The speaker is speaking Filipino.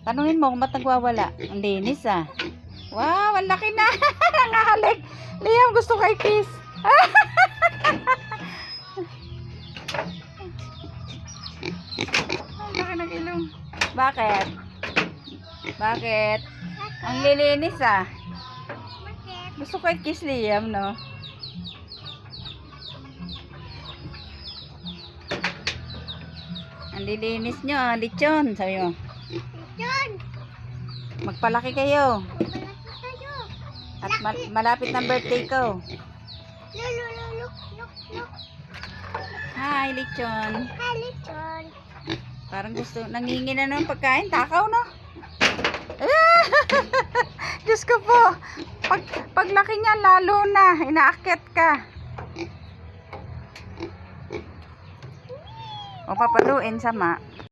Tanungin mo kung ba't nagwawala. Ang linis ah. Wow, ang laki na. Nangahalik. Liam, gusto kay kiss. Ang laki ng ilong. Bakit? Bakit? Ang lilinis ah. Gusto kay kiss, Liam, no? Ang lilinis nyo, lechon, sabi mo. Lechon! Magpalaki kayo. Malaki tayo. At malapit na birthday ko. Look. Hi, lechon. Hi, lechon. Parang gusto, nangingi na ng pagkain. Takaw, no? Diyos ko po. Paglaki niya, lalo na. Inaakyat ka. O papaluin sama.